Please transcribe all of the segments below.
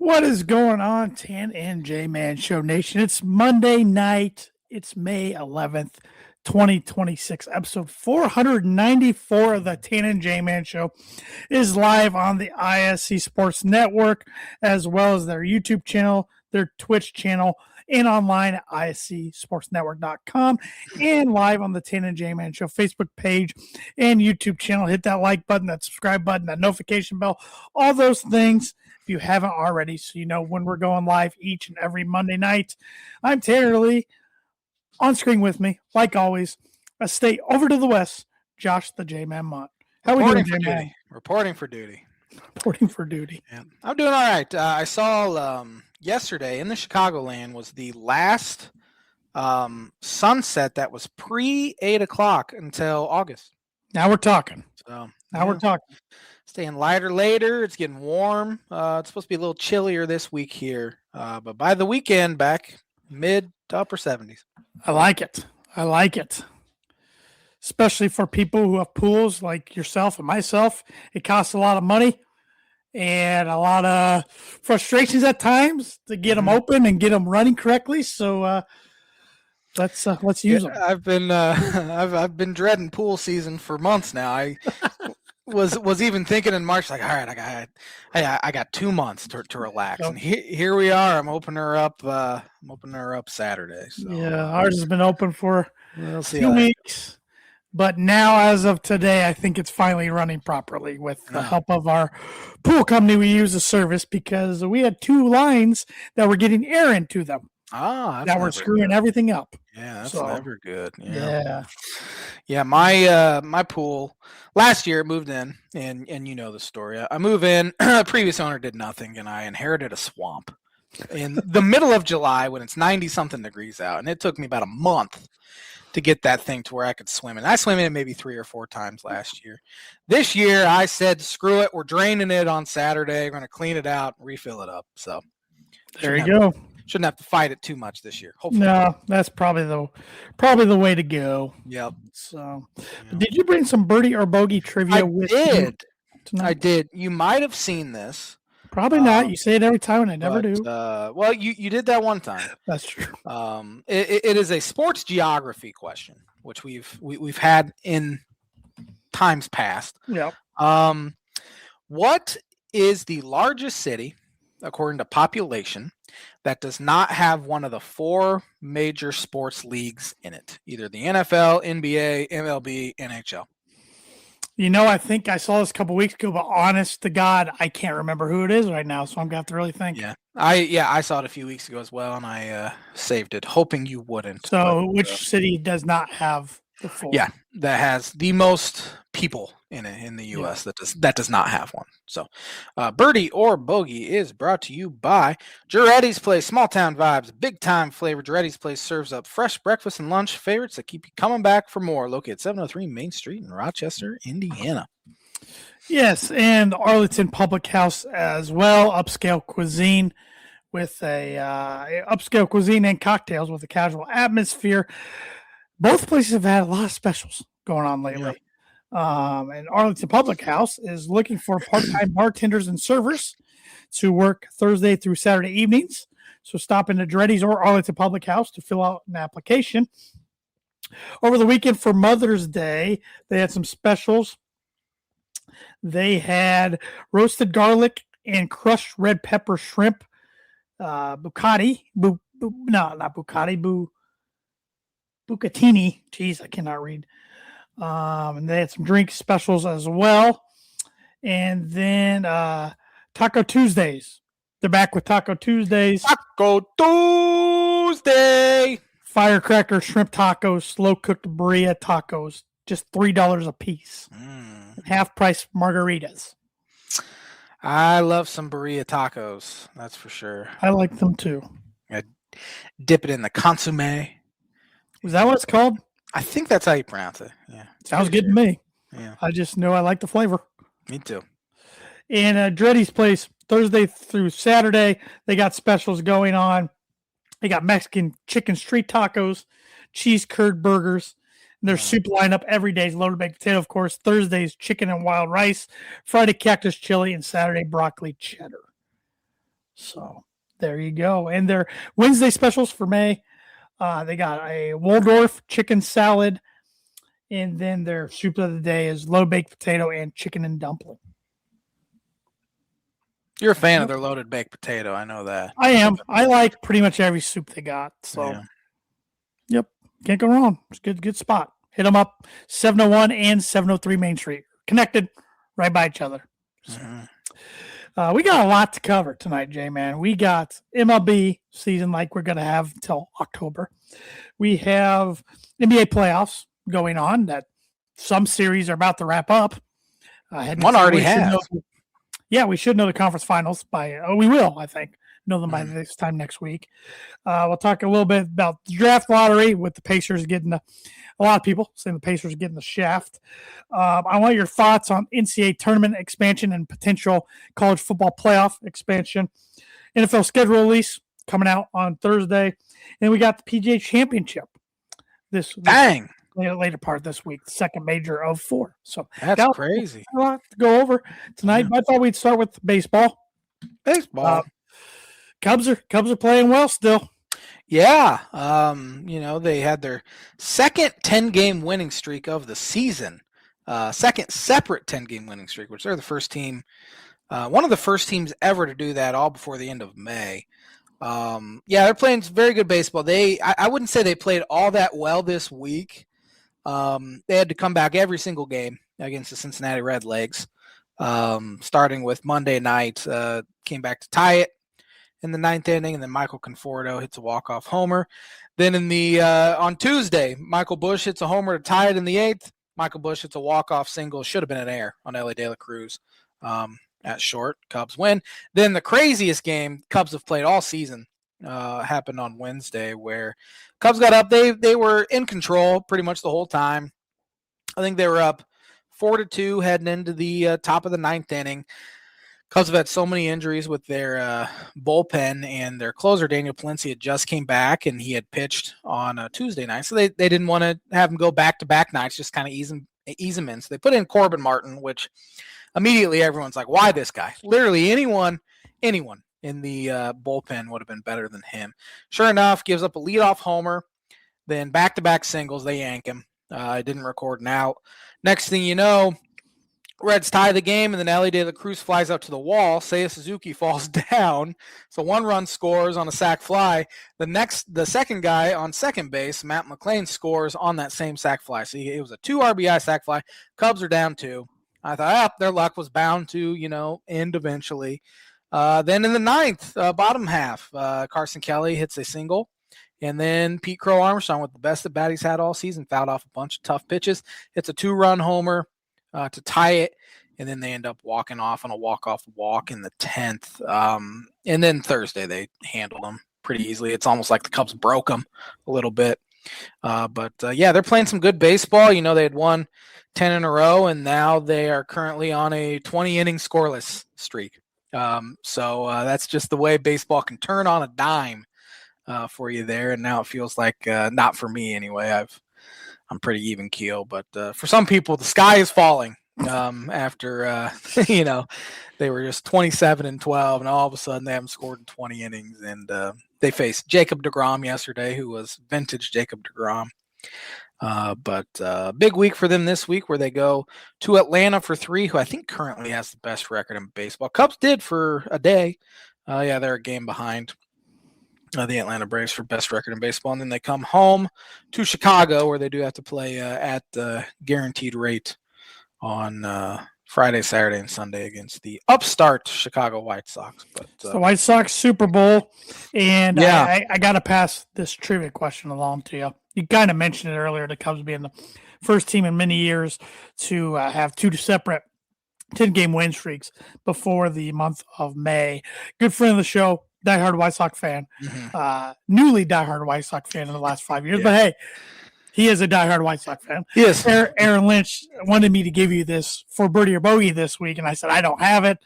What is going on, Tan and J-Man Show Nation? It's Monday night. It's May 11th, 2026. Episode 494 of the Tan and J-Man Show is live on the ISC Sports Network, as well as their YouTube channel, their Twitch channel, and online at iscsportsnetwork.com, and live on the Tan and J-Man Show Facebook page and YouTube channel. Hit that like button, that subscribe button, that notification bell, all those things if you haven't already, so you know when we're going live each and every Monday night. I'm Tanner Lee. On screen with me, like always, a state over to the west, Josh the J-Man Mott. How are we doing, J-Man? Reporting for duty. Reporting for duty. Yeah. I'm doing all right. I saw yesterday in the Chicagoland was the last sunset that was pre-8 o'clock until August. Now we're talking. So we're talking. Staying lighter later. It's getting warm. It's supposed to be a little chillier this week here. But by the weekend, back mid to upper 70s. I like it. Especially for people who have pools like yourself and myself. It costs a lot of money and a lot of frustrations at times to get them open and get them running correctly. So let's use them. I've been dreading pool season for months now. I was even thinking in March, like, all right, I got 2 months to relax, and here we are. I'm opening her up Saturday. So. Yeah, ours has been open for 2 weeks, but now as of today, I think it's finally running properly with the help of our pool company. We use a service because we had 2 lines that were getting air into them. That were screwing everything up. Yeah, that's never good. Yeah. My pool last year moved in, and you know the story. I move in. Previous owner did nothing, and I inherited a swamp in the middle of July when it's 90 something degrees out, and it took me about a month to get that thing to where I could swim in. I swam in it maybe 3 or 4 times last year. This year, I said, screw it. We're draining it on Saturday. We're going to clean it out, refill it up. So there you go. Shouldn't have to fight it too much this year. Hopefully. No, that's probably the way to go. Yep. So, did you bring some birdie or bogey trivia with you tonight? I did. You might have seen this. Probably not. You say it every time, and I never do. Well, you did that one time. That's true. It is a sports geography question, which we've had in times past. Yeah. What is the largest city, according to population, that does not have one of the 4 major sports leagues in it? Either the NFL, NBA, MLB, NHL. You know, I think I saw this a couple weeks ago, but honest to God, I can't remember who it is right now, so I'm going to have to really think. Yeah, I saw it a few weeks ago as well, and I saved it, hoping you wouldn't. So which city does not have the 4? Yeah, that has the most people in it in the U.S. that does not have one. So, birdie or bogey is brought to you by Jarrety's Place. Small town vibes, big time flavor. Jarrety's Place serves up fresh breakfast and lunch favorites that keep you coming back for more. Located 703 Main Street in Rochester, Indiana. Yes, and Arlington Public House as well. Upscale cuisine with upscale cuisine and cocktails with a casual atmosphere. Both places have had a lot of specials going on lately. Yep. And Arlington Public House is looking for part-time bartenders and servers to work Thursday through Saturday evenings. So stop into Jarrety's or Arlington Public House to fill out an application. Over the weekend for Mother's Day, they had some specials. They had roasted garlic and crushed red pepper shrimp, bucatini. Jeez, I cannot read. And they had some drink specials as well. And then Taco Tuesdays. They're back with Taco Tuesdays. Taco Tuesday. Firecracker shrimp tacos, slow-cooked burrito tacos. Just $3 a piece. Half price margaritas. I love some burrito tacos. That's for sure. I like them too. I dip it in the consomme. Is that what it's called? I think that's how you pronounce it. Yeah. Sounds good to me. Yeah. I just know I like the flavor. Me too. And Jarrety's Place, Thursday through Saturday, they got specials going on. They got Mexican chicken street tacos, cheese curd burgers, and their soup lineup every day is loaded baked potato, of course. Thursday's chicken and wild rice, Friday cactus chili, and Saturday broccoli cheddar. So there you go. And their Wednesday specials for May, they got a Waldorf chicken salad, and then their soup of the day is low baked potato and chicken and dumpling. You're a fan of their loaded baked potato. I know that. I am. I like pretty much every soup they got. So, Yep, can't go wrong. It's a good spot. Hit them up, 701 and 703 Main Street. Connected right by each other. So, we got a lot to cover tonight, J-Man. We got MLB season like we're going to have until October. We have NBA playoffs going on that some series are about to wrap up. One already has. We should know the conference finals by, we will, I think, know them by this time next week. We'll talk a little bit about the draft lottery with the Pacers getting a lot of people saying the Pacers getting the shaft. I want your thoughts on NCAA tournament expansion and potential college football playoff expansion. NFL schedule release coming out on Thursday. And we got the PGA Championship this later part of this week, the second major of 4. So that's crazy. A lot to go over tonight. But I thought we'd start with baseball. Cubs are playing well still. Yeah. They had their second 10-game winning streak of the season. Second separate 10-game winning streak, which they're the first team, one of the first teams ever to do that all before the end of May. They're playing very good baseball. I wouldn't say they played all that well this week. They had to come back every single game against the Cincinnati Redlegs, starting with Monday night, came back to tie it in the 9th inning, and then Michael Conforto hits a walk-off homer. Then on Tuesday, Michael Busch hits a homer to tie it in the 8th. Michael Busch hits a walk-off single, should have been an air on Ellie De La Cruz at short. Cubs win. Then the craziest game Cubs have played all season happened on Wednesday, where Cubs got up. They were in control pretty much the whole time. I think they were up 4-2 heading into the top of the 9th inning. Cubs have had so many injuries with their bullpen, and their closer, Daniel Palencia, just came back, and he had pitched on a Tuesday night. So they didn't want to have him go back-to-back nights, just kind of ease him in. So they put in Corbin Martin, which immediately everyone's like, why this guy? Literally anyone in the bullpen would have been better than him. Sure enough, gives up a leadoff homer, then back-to-back singles. They yank him. Didn't record an out. Next thing you know, Reds tie the game, and then Ellie De La Cruz flies out to the wall. Seiya Suzuki falls down, so 1 run scores on a sac fly. The second guy on second base, Matt McClain, scores on that same sac fly. So it was a 2 RBI sac fly. Cubs are down 2. I thought, their luck was bound to, end eventually. Then in the 9th, bottom half, Carson Kelly hits a single. And then Pete Crow Armstrong, with the best at bat he's had all season, fouled off a bunch of tough pitches. Hits a 2-run homer to tie it. And then they end up walking off on a walk-off walk in the 10th. And then Thursday they handled them pretty easily. It's almost like the Cubs broke them a little bit. But they're playing some good baseball. They had won 10 in a row, and now they are currently on a 20-inning scoreless streak. So that's just the way baseball can turn on a dime for you there. And now it feels like not for me anyway. I'm pretty even keel, but for some people, the sky is falling after they were just 27-12, and all of a sudden they haven't scored in 20 innings. And they faced Jacob deGrom yesterday, who was vintage Jacob deGrom. But big week for them this week, where they go to Atlanta for 3, who I think currently has the best record in baseball. Cubs did for a day. They're a game behind the Atlanta Braves for best record in baseball. And then they come home to Chicago, where they do have to play at the guaranteed rate on Friday, Saturday, and Sunday against the upstart Chicago White Sox. But the White Sox Super Bowl. And I got to pass this trivia question along to you. You kind of mentioned it earlier, the Cubs being the first team in many years to have 2 separate 10-game win streaks before the month of May. Good friend of the show, diehard White Sox fan, newly diehard White Sox fan in the last 5 years. Yeah. But hey, he is a diehard White Sox fan. Yes. Aaron Lynch wanted me to give you this for birdie or bogey this week, and I said I don't have it,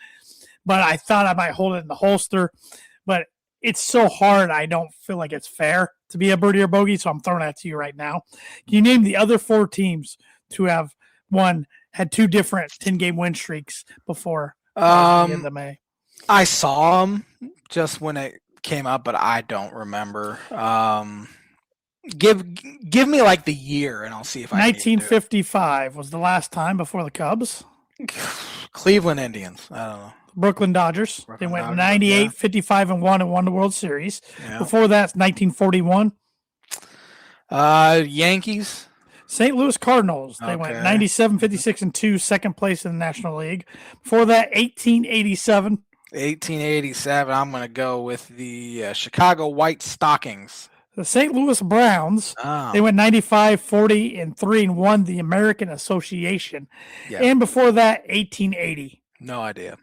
but I thought I might hold it in the holster. But it's so hard, I don't feel like it's fair to be a birdie or bogey, so I'm throwing that to you right now. Can you name the other 4 teams to have had 2 different 10-game win streaks before the end of May? I saw them just when it came up, but I don't remember. Give me like the year, and I'll see if I can 1955 was the last time before the Cubs. Cleveland Indians. I don't know. Brooklyn Dodgers. They went 98, 55, and won the World Series. Yeah. Before that, 1941. Yankees. St. Louis Cardinals. They went 97, 56, and 2, second place in the National League. Before that, 1887. 1887. I'm going to go with the Chicago White Stockings. The St. Louis Browns. They went 95, 40, and 3, and won the American Association. Yeah. And before that, 1880. No idea.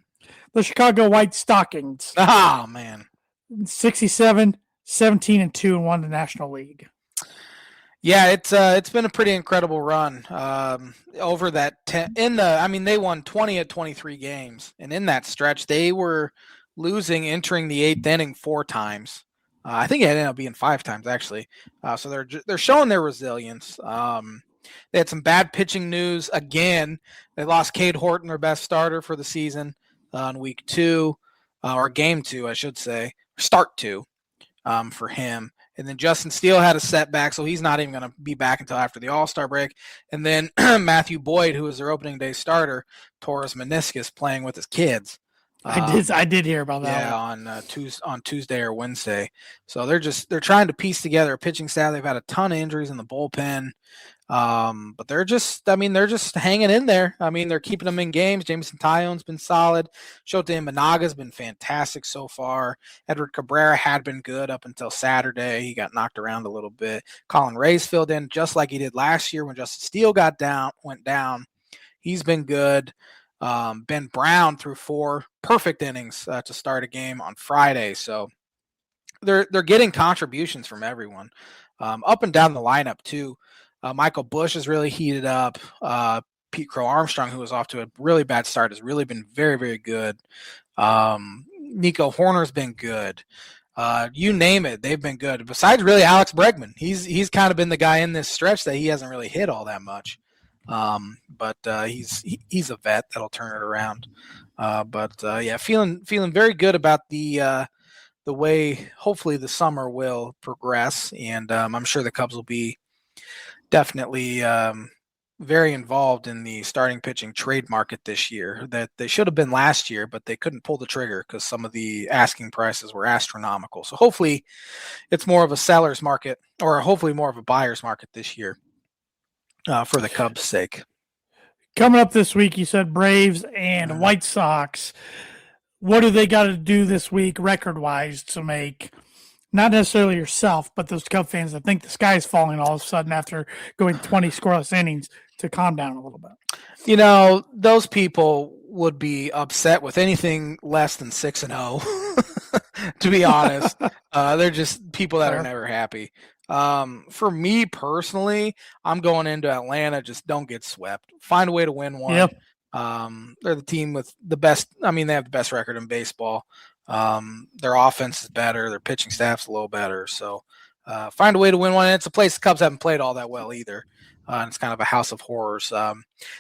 The Chicago White Stockings. Oh, man. 67, 17, and 2, and won the National League. Yeah, it's been a pretty incredible run over that 10 they won 20 at 23 games, and in that stretch they were losing entering the 8th inning 4 times. I think it ended up being 5 times actually. So they're showing their resilience. They had some bad pitching news again. They lost Cade Horton, their best starter for the season, in week 2 or game 2, I should say, start 2 for him. And then Justin Steele had a setback, so he's not even going to be back until after the All-Star break. And then Matthew Boyd, who was their opening day starter, tore his meniscus playing with his kids. I did hear about that. Yeah, on Tuesday or Wednesday. So they're trying to piece together a pitching staff. They've had a ton of injuries in the bullpen. But they're just hanging in there. They're keeping them in games. Jameson Taillon's been solid. Shota Imanaga's been fantastic so far. Edward Cabrera had been good up until Saturday. He got knocked around a little bit. Colin Ray's filled in just like he did last year when Justin Steele went down. He's been good. Ben Brown threw 4 perfect innings to start a game on Friday. So they're getting contributions from everyone, up and down the lineup too. Michael Bush has really heated up. Pete Crow Armstrong, who was off to a really bad start, has really been very, very good. Nico Horner's been good. You name it, they've been good. Besides really Alex Bregman, he's kind of been the guy in this stretch that he hasn't really hit all that much. But he's a vet that'll turn it around. Feeling very good about the way hopefully the summer will progress, and I'm sure the Cubs will be definitely very involved in the starting pitching trade market this year that they should have been last year, but they couldn't pull the trigger because some of the asking prices were astronomical. So hopefully it's more of a seller's market, or hopefully more of a buyer's market this year for the Cubs' sake. Coming up this week, you said Braves and White Sox. What do they got to do this week record-wise to make – not necessarily yourself, but those Cub fans that think the sky is falling all of a sudden after going 20 scoreless innings to calm down a little bit? Those people would be upset with anything less than 6-0, to be honest. They're just people that are never happy. For me personally, I'm going into Atlanta. Just don't get swept. Find a way to win one. Yep. They're the team with the best. They have the best record in baseball. Their offense is better. Their pitching staff's a little better. So find a way to win one. And it's a place the Cubs haven't played all that well either. And it's kind of a house of horrors.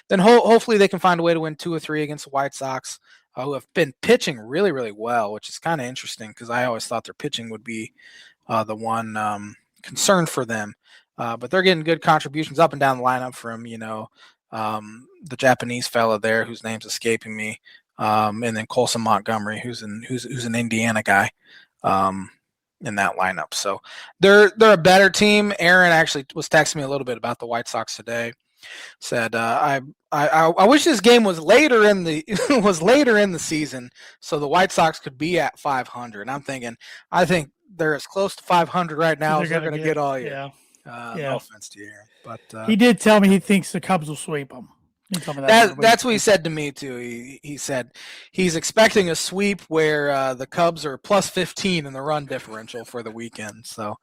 Then hopefully they can find a way to win 2 or 3 against the White Sox, who have been pitching really, really well, which is kind of interesting because I always thought their pitching would be the one concern for them. But they're getting good contributions up and down the lineup from, the Japanese fella there whose name's escaping me. And then Colson Montgomery, who's an Indiana guy, in that lineup. So they're a better team. Aaron actually was texting me a little bit about the White Sox today. Said I wish this game was later in the season so the White Sox could be at 500. I'm thinking I think they're as close to 500 right now as they're going to get all year. No offense to you, Aaron, but he did tell me he thinks the Cubs will sweep them. That's what he said to me too. He said he's expecting a sweep where the Cubs are plus 15 in the run differential for the weekend. So,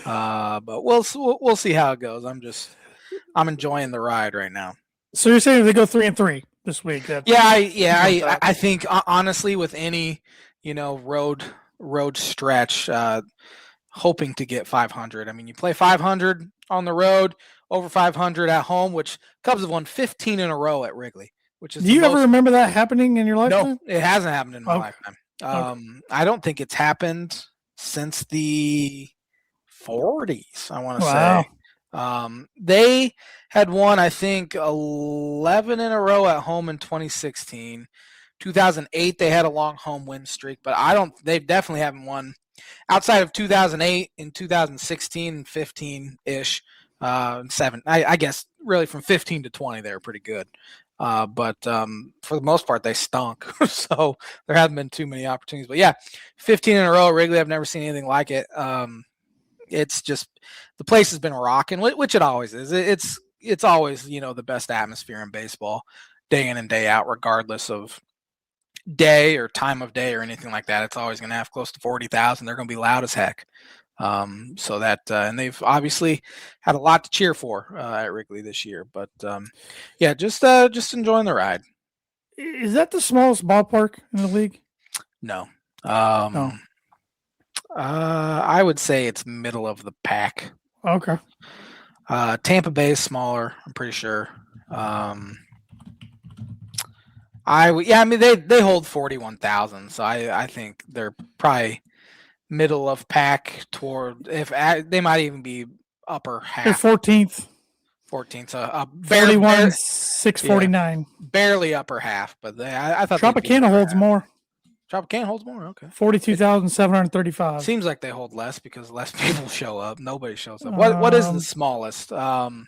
but we'll see how it goes. I'm enjoying the ride right now. So you're saying they go 3-3 this week? I think honestly with any road stretch, hoping to get 500. You play 500 on the road, over 500 at home, which Cubs have won 15 in a row at Wrigley. Which is Do you ever remember that happening in your lifetime? No, it hasn't happened in my lifetime. I don't think it's happened since the 40s, I want to Wow. say. They had won, I think, 11 in a row at home in 2016. 2008, they had a long home win streak, but they definitely haven't won outside of 2008 and 2016 and 15-ish. Seven, I guess, really from 15 to 20, they were pretty good. But for the most part, they stunk. So there haven't been too many opportunities. But yeah, 15 in a row at Wrigley. I've never seen anything like it. It's just the place has been rocking, which it always is. It's always, the best atmosphere in baseball, day in and day out, regardless of day or time of day or anything like that. It's always going to have close to 40,000. They're going to be loud as heck. So that and they've obviously had a lot to cheer for at Wrigley this year. But yeah, just enjoying the ride. Is that the smallest ballpark in the league? No. No. I would say it's middle of the pack. Okay. Tampa Bay is smaller, I'm pretty sure. They hold 41,000, so I think they're probably middle of pack toward, if they might even be upper half. They're 14th. 14th, so 31,649. Barely upper half, but I thought Tropicana holds more. Tropicana holds more, okay. 42,735. Seems like they hold less because less people show up. Nobody shows up. What is the smallest? Well,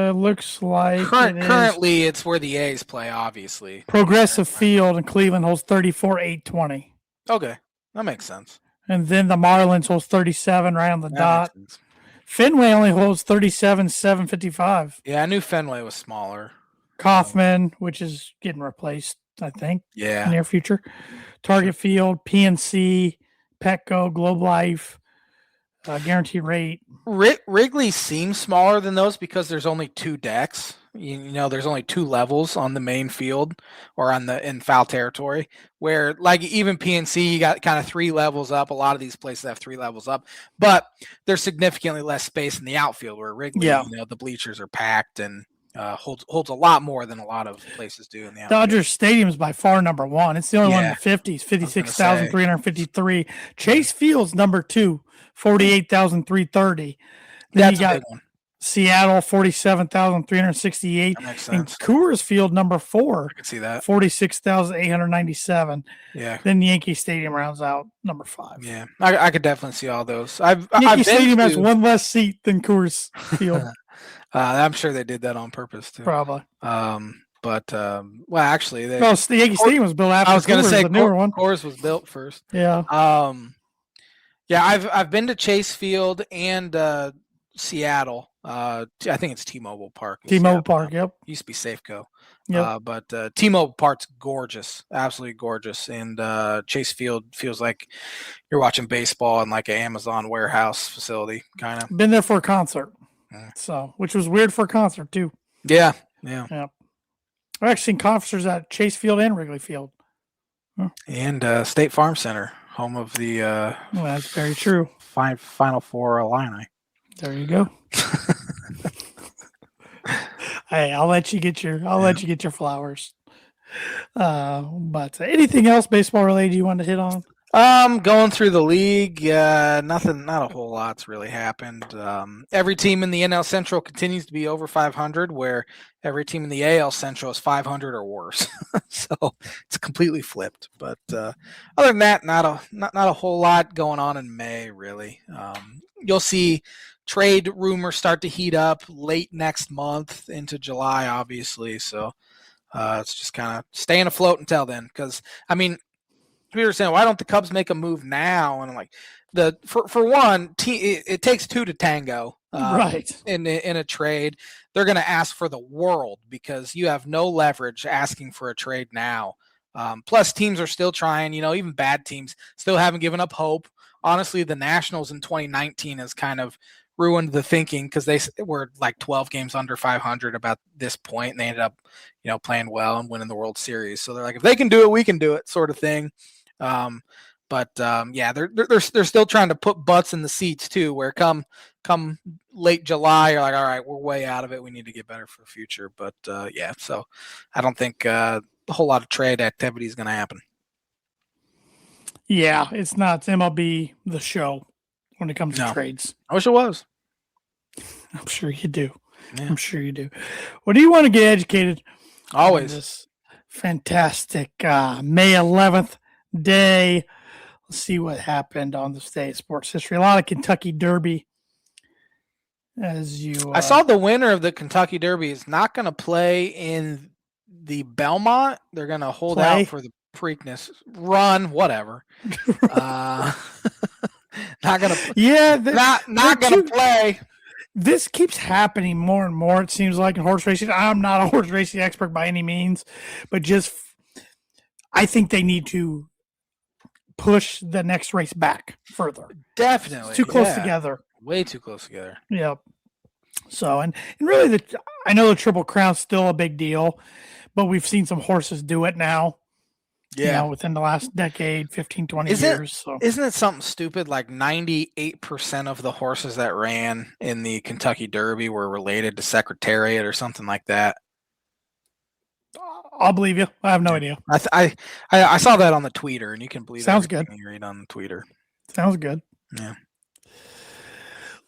it looks like currently it's where the A's play, obviously. Progressive Field in Cleveland holds 34,820. Okay, that makes sense. And then the Marlins holds 37 right on the dot. Fenway only holds 37,755. Yeah, I knew Fenway was smaller. Kauffman, which is getting replaced, I think. Yeah. In the near future. Target Field, PNC, Petco, Globe Life, guaranteed rate. Wrigley seems smaller than those because there's only 2 decks. There's only 2 levels on the main field or in foul territory, where like even PNC, you got kind of 3 levels up. A lot of these places have 3 levels up, but there's significantly less space in the outfield where Wrigley, the bleachers are packed and holds a lot more than a lot of places do in the outfield. Dodgers Stadium is by far number 1. It's the only one in the 50s, 56,353. Chase Field's number 2, 48,330. That's a big one. Seattle, 47,368. That makes sense. And Coors Field, number 4. I can see that. 46,897. Yeah. Then Yankee Stadium rounds out number 5. Yeah, I could definitely see all those. Yankee Stadium has one less seat than Coors Field. I'm sure they did that on purpose too. Probably. Actually, the Yankee Stadium was built after. I was going to say the newer one. Coors was built first. Yeah. I've been to Chase Field and Seattle. I think it's T-Mobile Park. T-Mobile Park. Yep. Used to be Safeco. Yep. But T-Mobile Park's gorgeous, absolutely gorgeous, and Chase Field feels like you're watching baseball in like an Amazon warehouse facility, kind of. Been there for a concert, which was weird for a concert too. Yeah. I've actually seen concerts at Chase Field and Wrigley Field, and State Farm Center, home of the. Well, that's very true. Final Four Illini. There you go. Hey, I'll let you get your flowers. But anything else baseball related you want to hit on? Going through the league, nothing, not a whole lot's really happened. Every team in the NL Central continues to be over 500, where every team in the AL Central is 500 or worse. So it's completely flipped. But other than that, not a whole lot going on in May, really. You'll see trade rumors start to heat up late next month into July, obviously. So it's just kind of staying afloat until then. Because, I mean, people are saying, why don't the Cubs make a move now? And I'm like, for one, it takes 2 to tango. Right. In a trade. They're going to ask for the world because you have no leverage asking for a trade now. Plus, teams are still trying. Even bad teams still haven't given up hope. Honestly, the Nationals in 2019 has kind of ruined the thinking because they were like 12 games under 500 about this point, and they ended up, playing well and winning the World Series. So they're like, if they can do it, we can do it, sort of thing. They're still trying to put butts in the seats too, where come late July, you're like, all right, we're way out of it. We need to get better for the future. But so I don't think a whole lot of trade activity is going to happen. Yeah, it's not MLB the Show when it comes to trades. I wish it was. I'm sure you do. Yeah. I'm sure you do. Well, do you want to get educated? Always. On this fantastic May 11th day. Let's see what happened on this day of sports history. A lot of Kentucky Derby. I saw the winner of the Kentucky Derby is not going to play in the Belmont. They're going to hold out for the Preakness run, whatever. Not going to. Yeah, not going to play. This keeps happening more and more. It seems like in horse racing. I'm not a horse racing expert by any means, but I think they need to push the next race back further. Definitely, it's too close together. Way too close together. Yep. So, and really, I know the Triple Crown's still a big deal, but we've seen some horses do it now. Yeah. Within the last decade, 15, 20 years. So. Isn't it something stupid like 98% of the horses that ran in the Kentucky Derby were related to Secretariat or something like that? I'll believe you. I have no idea. I saw that on the tweeter, and you can believe Sounds good. You read on the tweeter. Sounds good. Yeah.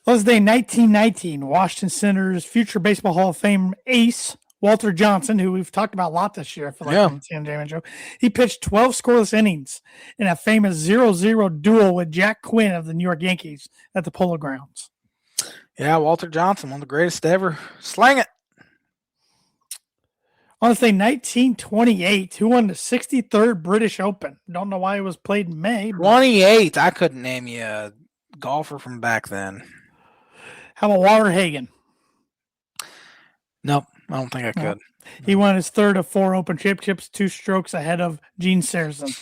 Let's day 1919. Washington Senators future Baseball Hall of Fame ace Walter Johnson, who we've talked about a lot this year, I feel like on the San J-Man show. He pitched 12 scoreless innings in a famous 0-0 duel with Jack Quinn of the New York Yankees at the Polo Grounds. Yeah, Walter Johnson, one of the greatest to ever slang it. On this day, 1928, who won the 63rd British Open? Don't know why it was played in May. 28. I couldn't name you a golfer from back then. How about Walter Hagen? Nope, I don't think I could. He won his third of 4 Open championships, 2 strokes ahead of Gene Sarazen.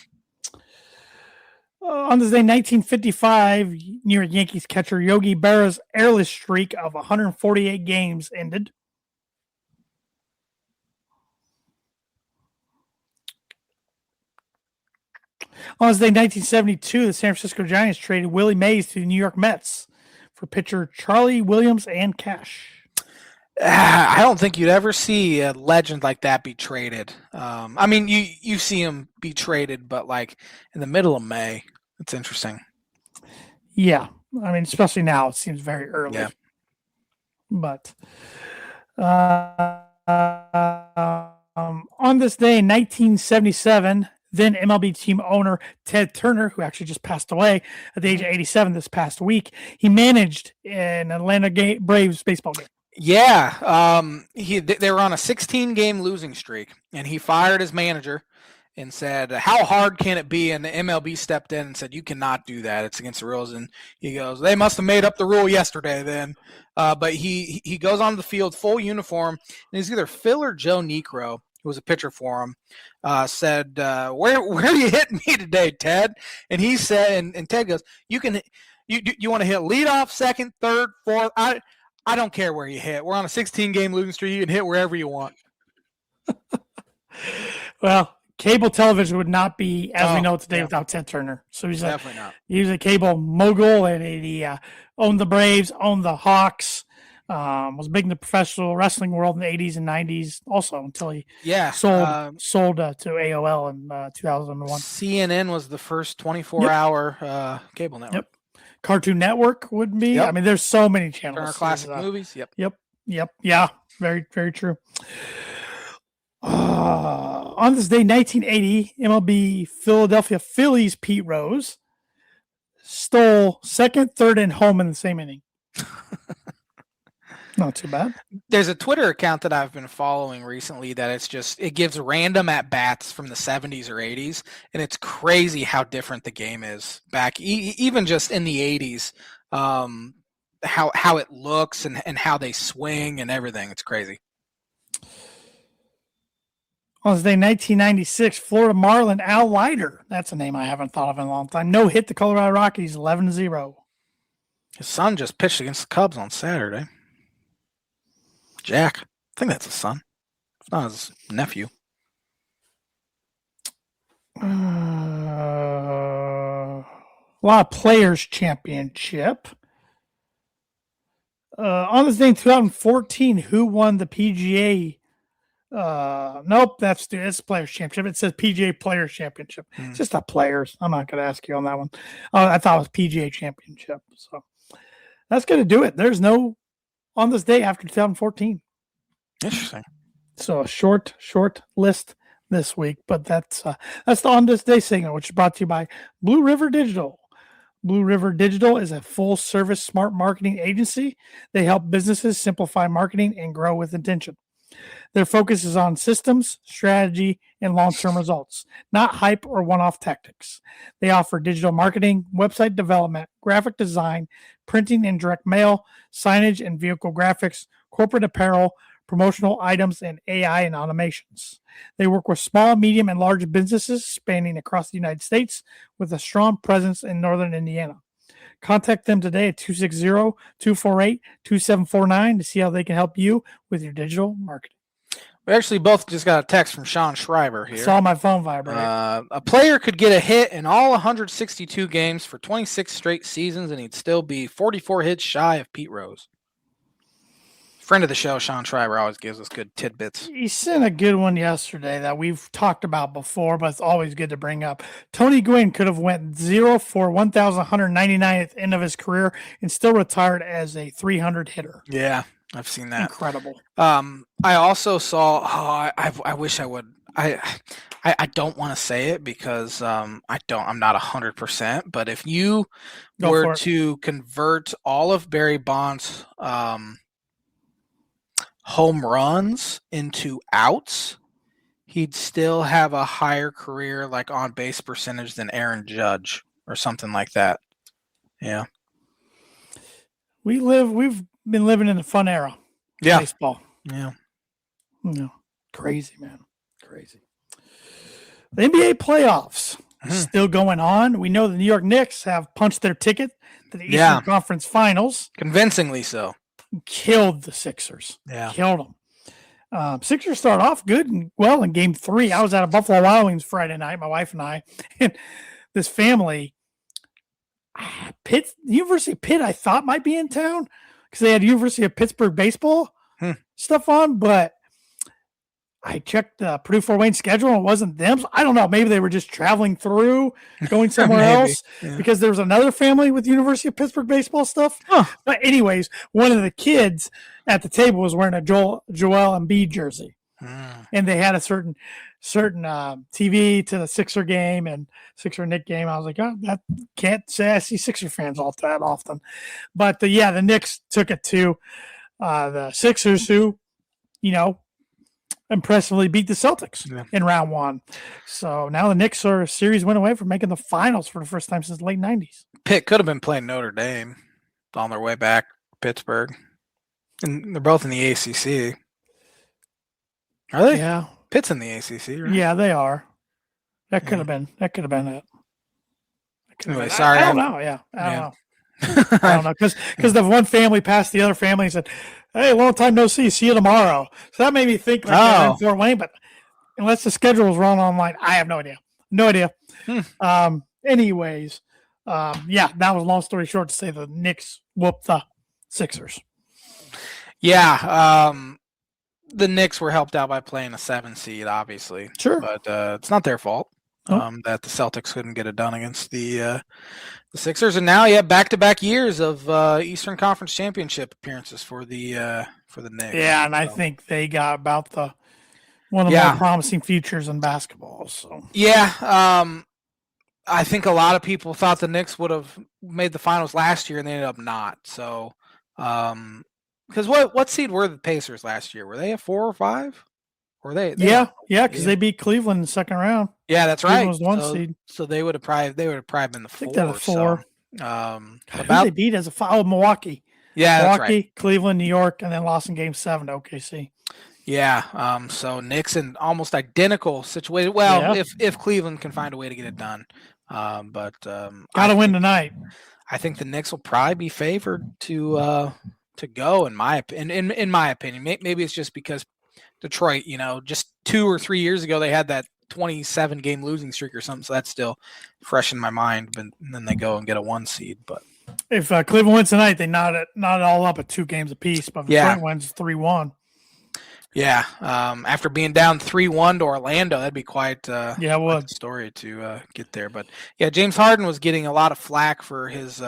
On this day, 1955, New York Yankees catcher Yogi Berra's airless streak of 148 games ended. On this day, 1972, the San Francisco Giants traded Willie Mays to the New York Mets for pitcher Charlie Williams and cash. I don't think you'd ever see a legend like that be traded. I mean, you see him be traded, but like in the middle of May, it's interesting. Yeah, I mean, especially now, it seems very early. Yeah. But on this day in 1977, then MLB team owner Ted Turner, who actually just passed away at the age of 87 this past week, he managed an Atlanta Braves baseball game. Yeah, they were on a 16-game losing streak, and he fired his manager and said, "How hard can it be?" And the MLB stepped in and said, "You cannot do that. It's against the rules." And he goes, "They must have made up the rule yesterday then." But he goes on the field, full uniform, and he's either Phil or Joe Niekro, who was a pitcher for him, said, "Where are you hitting me today, Ted?" And he said, and Ted goes, "You want to hit leadoff, second, third, fourth? I don't care where you hit. We're on a 16-game losing streak. You can hit wherever you want." Well, cable television would not be as we know it today without Ted Turner. So he's definitely not. He was a cable mogul, and he owned the Braves, owned the Hawks. Was big in the professional wrestling world in the 80s and 90s also until he sold to AOL in 2001. CNN was the first 24-hour cable network. Yep. Cartoon Network would be. Yep. I mean, there's so many channels. Turner Classic Movies. Yep. Yeah. Very, very true. On this day, 1980, MLB Philadelphia Phillies Pete Rose stole second, third, and home in the same inning. Not too bad. There's a Twitter account that I've been following recently that it gives random at-bats from the 70s or 80s, and it's crazy how different the game is back, even just in the 80s, how it looks and how they swing and everything. It's crazy. On this day, 1996, Florida Marlin Al Leiter. That's a name I haven't thought of in a long time. No hit the Colorado Rockies, 11-0. His son just pitched against the Cubs on Saturday. Jack. I think that's his son. It's not his nephew. A lot of Players Championship. On this day in 2014, who won the PGA Nope, it's Players Championship. It says PGA Players Championship. It's just a Players. I'm not going to ask you on that one. I thought it was PGA Championship. So that's going to do it. There's no on this day after 2014. Interesting. So a short list this week, but that's the on this day segment, which is brought to you by Blue River Digital. Blue River Digital is a full-service smart marketing agency. They help businesses simplify marketing and grow with intention. Their focus is on systems, strategy, and long-term results, not hype or one-off tactics. They offer digital marketing, website development, graphic design, printing and direct mail, signage and vehicle graphics, corporate apparel, promotional items, and AI and automations. They work with small, medium, and large businesses spanning across the United States with a strong presence in northern Indiana. Contact them today at 260-248-2749 to see how they can help you with your digital marketing. We actually both just got a text from Sean Schreiber here. Saw my phone vibrate. A player could get a hit in all 162 games for 26 straight seasons, and he'd still be 44 hits shy of Pete Rose. Friend of the show, Sean Schreiber, always gives us good tidbits. He sent a good one yesterday that we've talked about before, but it's always good to bring up. Tony Gwynn could have went 0 for 1,199 at the end of his career and still retired as a 300 hitter. Yeah, I've seen that. Incredible. I also saw. I wish I would. I don't want to say it because I'm not 100%. But if you were to convert all of Barry Bonds' home runs into outs, he'd still have a higher career like on base percentage than Aaron Judge or something like that. Yeah. We've been living in a fun era. Yeah. Baseball. Yeah. Crazy, man. Crazy. The NBA playoffs still going on. We know the New York Knicks have punched their ticket to the Eastern Conference Finals. Convincingly so. Killed the Sixers. Yeah. Killed them. Sixers start off good and well in game 3. I was at a Buffalo Wild Wings Friday night, my wife and I, and this family, University of Pitt, I thought might be in town because they had University of Pittsburgh baseball stuff on, but I checked the Purdue Fort Wayne schedule and it wasn't them. So I don't know. Maybe they were just traveling through, going somewhere else because there was another family with University of Pittsburgh baseball stuff. But anyways, one of the kids at the table was wearing a Joel Embiid jersey. And they had a certain TV to the Sixer game and Sixer Knick game. I was like, oh, that can't say I see Sixer fans all that often. But the Knicks took it to the Sixers who, impressively beat the Celtics in round 1. So now the Knicks are a series win away from making the finals for the first time since the late 90s. Pitt could have been playing Notre Dame on their way back to Pittsburgh. And they're both in the ACC. Are they? Yeah. Pitt's in the ACC, right? Yeah, they are. That could have been it. Anyway, sorry. I don't know. Yeah. I don't know. I don't know. Because the one family passed the other family and said, hey, long time no see. See you tomorrow. So that made me think they're in Fort Wayne, but unless the schedule was run online, I have no idea. Anyways, that was long story short to say the Knicks whooped the Sixers. Yeah. The Knicks were helped out by playing a 7 seed, obviously. Sure. But it's not their fault that the Celtics couldn't get it done against the Sixers. And now, back-to-back years of Eastern Conference Championship appearances for the Knicks. Yeah, and I think they got about one of the more promising futures in basketball. So I think a lot of people thought the Knicks would have made the finals last year, and they ended up not. So, because what seed were the Pacers last year? Were they a 4 or 5? Were they? Because they beat Cleveland in the second round. Yeah, that's Cleveland right. was 1 seed. So they would have probably been the 4. I think they're 4. So, they beat as a 5? Milwaukee. Yeah, Milwaukee, that's right. Cleveland, New York, and then lost in Game 7 to OKC. Yeah. So Knicks in almost identical situation. Well, if Cleveland can find a way to get it done, but gotta win tonight. I think the Knicks will probably be favored to go. In my opinion, maybe it's just because Detroit, just 2 or 3 years ago they had that 27 game losing streak or something, so that's still fresh in my mind. But then they go and get a 1 seed. But if Cleveland wins tonight, they knot it all up at 2 games apiece. But if Detroit wins 3-1. Yeah, after being down 3-1 to Orlando, that'd be quite it quite would. the story to get there. But yeah, James Harden was getting a lot of flack for his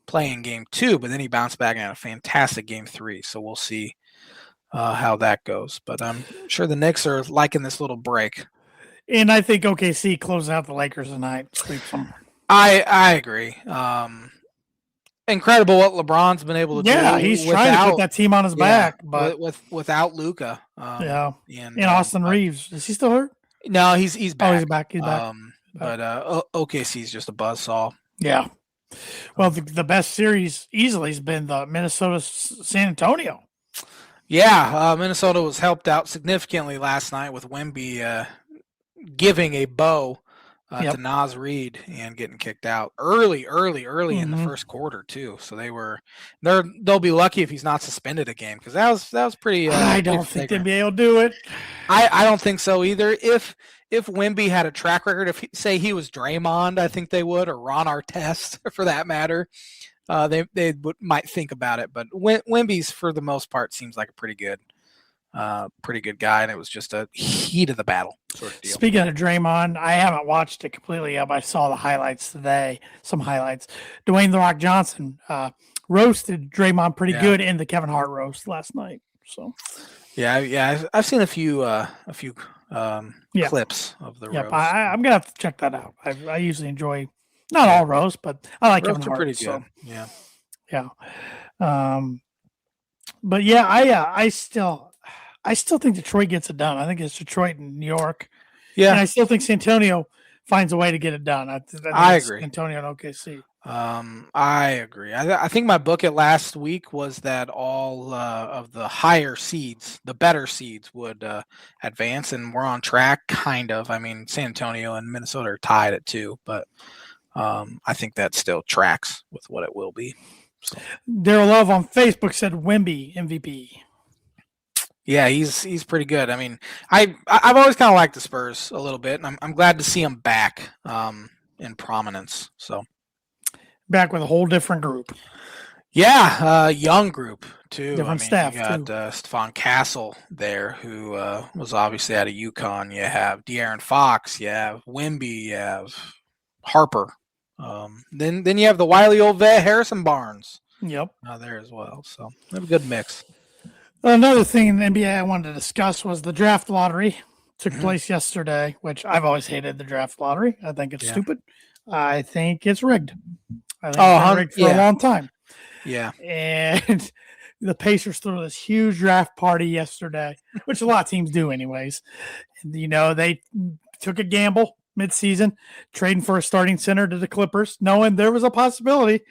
play in Game 2, but then he bounced back and had a fantastic Game 3. So we'll see how that goes. But I'm sure the Knicks are liking this little break. And I think OKC closes out the Lakers tonight, sweeps them. I agree. Incredible what LeBron's been able to do. Yeah, he's trying to put that team on his back, but without Luka. And Austin Reeves, is he still hurt? No, he's back. Oh, he's back. He's back. But OKC's just a buzzsaw. Yeah. Well, the best series easily has been the Minnesota San Antonio. Yeah, Minnesota was helped out significantly last night with Wemby giving a bow to Naz Reid and getting kicked out early in the first quarter too. So they'll be lucky if he's not suspended a game because that was pretty. I don't think the NBA will do it. I don't think so either. If Wemby had a track record, if say he was Draymond, I think they would, or Ron Artest for that matter. They might think about it, but Wemby's for the most part seems like a pretty good guy, and it was just a heat of the battle sort of deal. Speaking of Draymond, I haven't watched it completely yet, but I saw the highlights today. Some highlights. Dwayne "The Rock" Johnson roasted Draymond pretty good in the Kevin Hart roast last night. So yeah, I've seen a few clips of the roast. I'm gonna have to check that out. I usually enjoy not all roasts, but I like Kevin Hart. Pretty good. So. Yeah. But yeah, I still think Detroit gets it done. I think it's Detroit and New York. Yeah. And I still think San Antonio finds a way to get it done. I agree. San Antonio and OKC. I agree. I think my book at last week was that all of the higher seeds, the better seeds, would advance, and we're on track, kind of. I mean, San Antonio and Minnesota are tied at 2, but I think that still tracks with what it will be. So. Daryl Love on Facebook said Wemby MVP. Yeah, he's pretty good. I mean, I've always kind of liked the Spurs a little bit, and I'm glad to see them back in prominence. So back with a whole different group. Yeah, young group too. Different staff. You got Stephon Castle there, who was obviously out of UConn. You have De'Aaron Fox. You have Wemby. You have Harper. Then you have the wily old vet Harrison Barnes. Yep. There as well. So they have a good mix. Another thing in the NBA I wanted to discuss was the draft lottery. Took place yesterday, which I've always hated the draft lottery. I think it's stupid. I think it's rigged. I think it's been rigged for a long time. Yeah. And the Pacers threw this huge draft party yesterday, which a lot of teams do anyways. And, you know, they took a gamble midseason, trading for a starting center to the Clippers, knowing there was a possibility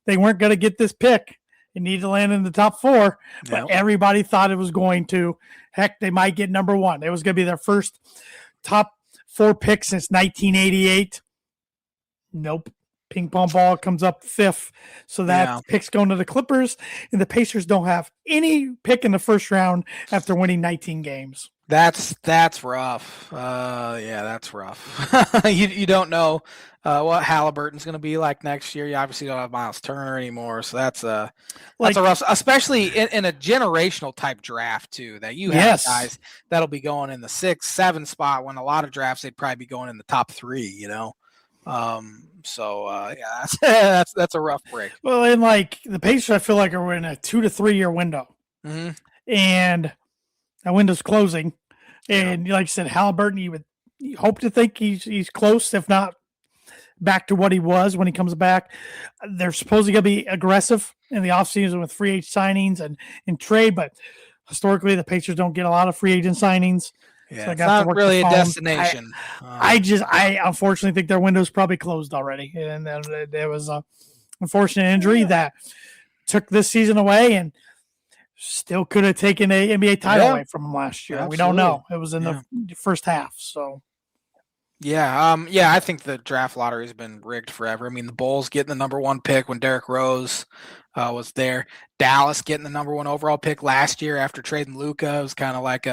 they weren't going to get this pick. It needed to land in the top 4, but everybody thought it was going to. Heck, they might get number 1. It was going to be their first top 4 pick since 1988. Nope. Ping pong ball comes up 5th. So that pick's going to the Clippers, and the Pacers don't have any pick in the first round after winning 19 games. That's rough. That's rough. You don't know what Halliburton's going to be like next year. You obviously don't have Miles Turner anymore, so that's a rough, especially in a generational type draft too. That you have guys that'll be going in the 6, 7 spot when a lot of drafts they'd probably be going in the top 3. You know, that's a rough break. Well, and like the Pacers, I feel like are in a 2 to 3 year window, and that window's closing. And like you said, Halliburton, you hope to think he's close, if not back to what he was when he comes back. They're supposedly going to be aggressive in the offseason with free agent signings and trade, but historically the Pacers don't get a lot of free agent signings. Yeah, so it's not really a destination. I unfortunately think their window's probably closed already. And then there was a unfortunate injury that took this season away and still could have taken a NBA title away from him last year. Absolutely. We don't know. It was in the first half. So, I think the draft lottery has been rigged forever. I mean, the Bulls getting the number 1 pick when Derrick Rose was there. Dallas getting the number 1 overall pick last year after trading Luka. It was kind of like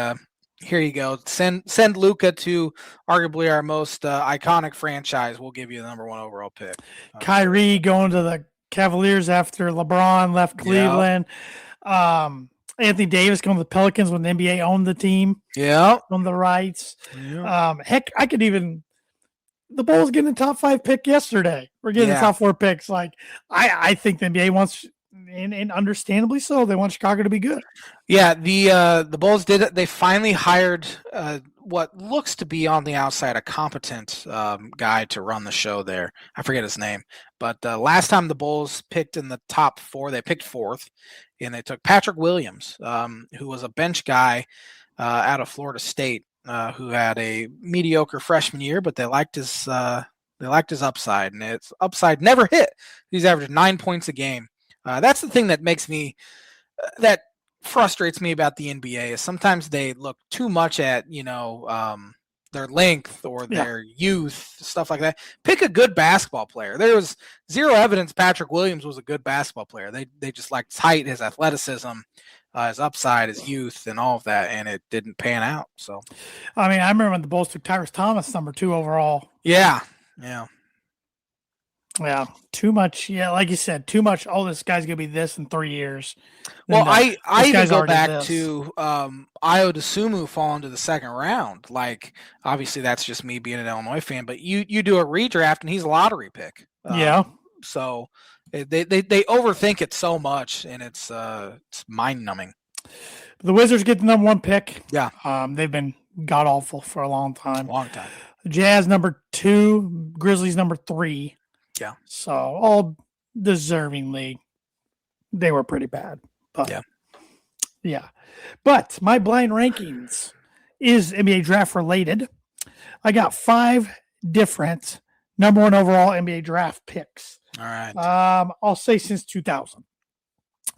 here you go. Send Luka to arguably our most iconic franchise. We'll give you the number 1 overall pick. Kyrie going to the Cavaliers after LeBron left Cleveland. Anthony Davis going to the Pelicans when the NBA owned the team. Yeah. On the rights. Yeah. Heck, I could even the Bulls getting a top 5 pick yesterday. We're getting the top 4 picks. Like I think the NBA wants, and understandably so, they want Chicago to be good. Yeah, the Bulls did it. They finally hired what looks to be on the outside a competent guy to run the show there. I forget his name, but last time the Bulls picked in the top 4, they picked 4th, and they took Patrick Williams, who was a bench guy out of Florida State, who had a mediocre freshman year, but they liked his upside, and its upside never hit. He's averaged 9 points a game. That's the thing that makes me that frustrates me about the NBA is sometimes they look too much at their length or their youth, stuff like that. Pick a good basketball player. There was zero evidence Patrick Williams was a good basketball player. They just liked his height, his athleticism, his upside, his youth, and all of that, and it didn't pan out. So, I mean, I remember when the Bulls took Tyrese Thomas, number 2 overall. Yeah. Too much. Yeah, like you said, too much. Oh, this guy's gonna be this in 3 years. Well, I even go back to Ayo DeSumo falling to the second round. Like, obviously, that's just me being an Illinois fan, but you do a redraft and he's a lottery pick. So they overthink it so much, and it's mind numbing. The Wizards get the number 1 pick. Yeah, they've been god awful for a long time. The Jazz number 2, Grizzlies number 3. Yeah. So all deservingly, they were pretty bad. But yeah. But my blind rankings is NBA draft related. I got 5 different number 1 overall NBA draft picks. All right. I'll say since 2000.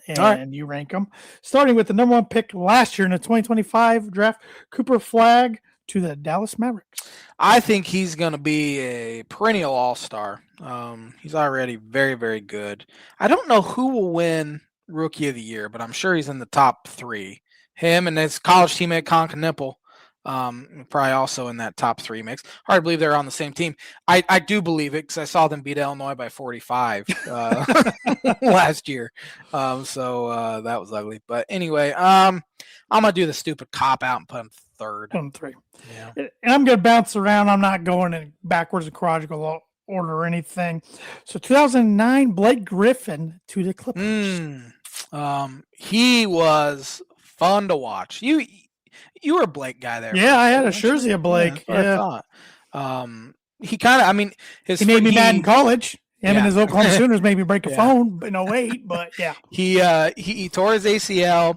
And you rank them. Starting with the number 1 pick last year in the 2025 draft, Cooper Flagg to the Dallas Mavericks. I think he's going to be a perennial all-star. He's already very, very good. I don't know who will win Rookie of the Year, but I'm sure he's in the top 3. Him and his college teammate, Con Knipple, probably also in that top 3 mix. Hard to believe they're on the same team. I do believe it because I saw them beat Illinois by 45 last year. So that was ugly. But anyway, I'm going to do the stupid cop-out and put him 3rd. Put him 3. Yeah. And I'm going to bounce around. I'm not going in backwards in chronological order or anything. So 2009, Blake Griffin to the Clippers. He was fun to watch. You were a Blake guy there. Yeah, I had a jersey of Blake. I thought. He kind of, I mean, he made me mad in college. Him and his Oklahoma Sooners made me break a phone in 08, but yeah. He tore his ACL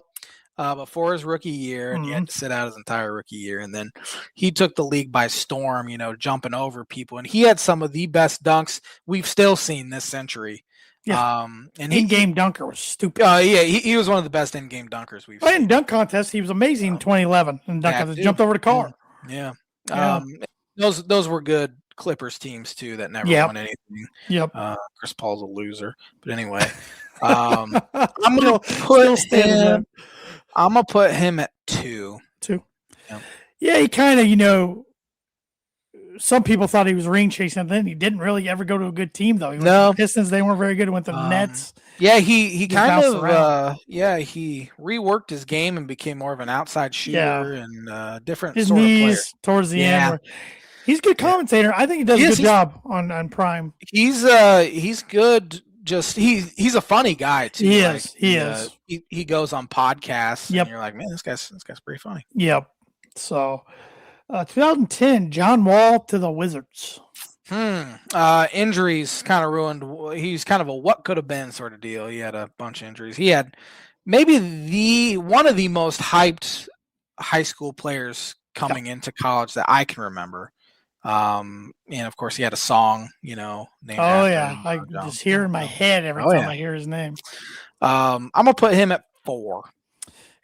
before his rookie year, and he had to sit out his entire rookie year. And then he took the league by storm, jumping over people. And he had some of the best dunks we've still seen this century. Yeah. And in-game dunker was stupid. He was one of the best in-game dunkers we've seen. In dunk contest, he was amazing in 2011. And jumped over the car. Yeah. Those were good Clippers teams too that never won anything. Yep. Chris Paul's a loser, but anyway, I'm gonna put him at 2. 2. Yeah, he kind of some people thought he was ring chasing, and then he didn't really ever go to a good team though. He went to the Pistons, they weren't very good. He went to the Nets. Yeah, he kind of he reworked his game and became more of an outside shooter and different his sort knees of player. Towards the end. He's a good commentator. I think he does a good job on Prime. He's good. Just he's a funny guy too. He is. He goes on podcasts. Yep. And you're like, man, this guy's pretty funny. Yep. So 2010, John Wall to the Wizards. Injuries kind of ruined. He's kind of a what could have been sort of deal. He had a bunch of injuries. He had maybe one of the most hyped high school players coming into college that I can remember. And of course he had a song, named after him, I just hear in my head every time I hear his name. I'm gonna put him at 4.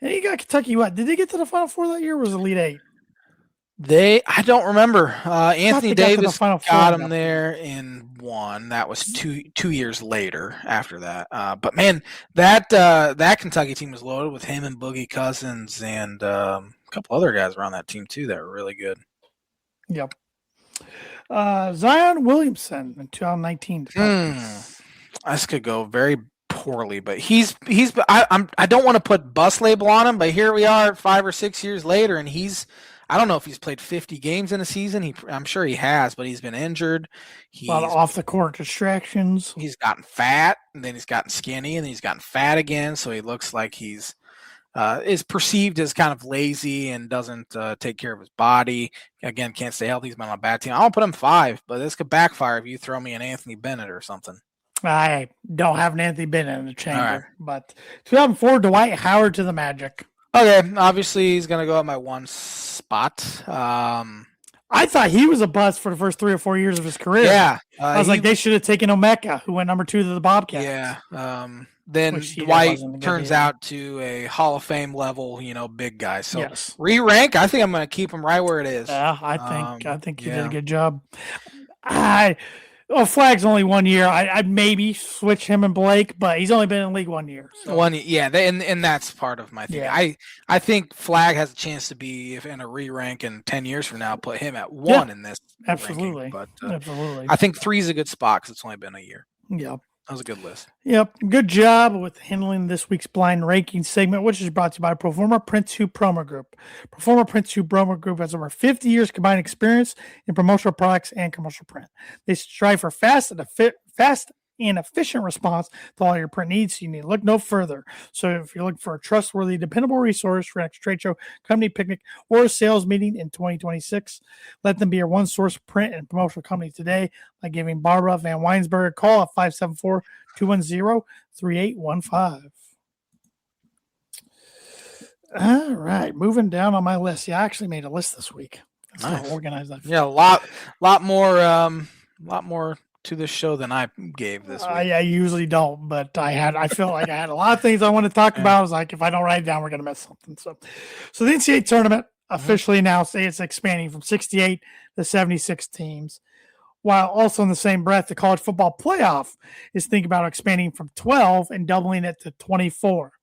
And he got Kentucky. What did they get to the Final Four that year? Or was it Elite 8? I don't remember. Anthony Davis got him there and won. That was 2 years later after that. But man, that Kentucky team was loaded with him and Boogie Cousins and a couple other guys around that team too that were really good. Yep. Zion Williamson in 2019. This could go very poorly, but I don't want to put bus label on him, but here we are 5 or 6 years later, and I don't know if he's played 50 games in a season. I'm sure he has, but he's been injured. A lot of off the court distractions. He's gotten fat, and then he's gotten skinny, and then he's gotten fat again. So he looks like he's is perceived as kind of lazy and doesn't take care of his body. Again, can't stay healthy. He's been on a bad team. I won't put him 5, but this could backfire if you throw me an Anthony Bennett or something. I don't have an Anthony Bennett in the chamber, but 2004, Dwight Howard to the Magic. Okay, obviously he's going to go at my 1 spot. I thought he was a bust for the first 3 or 4 years of his career. Yeah. I was like, they should have taken Omeka, who went number 2 to the Bobcats. Yeah. Then Dwight turns out to a Hall of Fame level, big guy. So re-rank, I think I'm going to keep him right where it is. Yeah, I think you did a good job. Flag's only 1 year. I'd maybe switch him and Blake, but he's only been in the league 1 year. So. And that's part of my thing. Yeah. I think Flag has a chance to be, if in a re-rank in 10 years from now, put him at 1 in this. Absolutely. Ranking. But absolutely. I think 3 is a good spot because it's only been a year. Yep. That was a good list. Yep. Good job with handling this week's blind ranking segment, which is brought to you by Proforma Print 2 Promo Group. Proforma Print 2 Promo Group has over 50 years combined experience in promotional products and commercial print. They strive for fast and efficient response to all your print needs. You need to look no further. So if you're looking for a trustworthy, dependable resource for next trade show, company picnic, or a sales meeting in 2026, let them be your one source print and promotional company today by giving Barbara Van Weinsberg a call at 574-210-3815. All right, moving down on my list. Yeah, I actually made a list this week. That's nice. How organized that. Yeah, a lot more to this show than I gave this week. I usually don't, but I feel like I had a lot of things I want to talk about. I was like, if I don't write it down, we're going to miss something. So the NCAA tournament officially announced it's expanding from 68 to 76 teams, while also in the same breath, the college football playoff is thinking about expanding from 12 and doubling it to 24.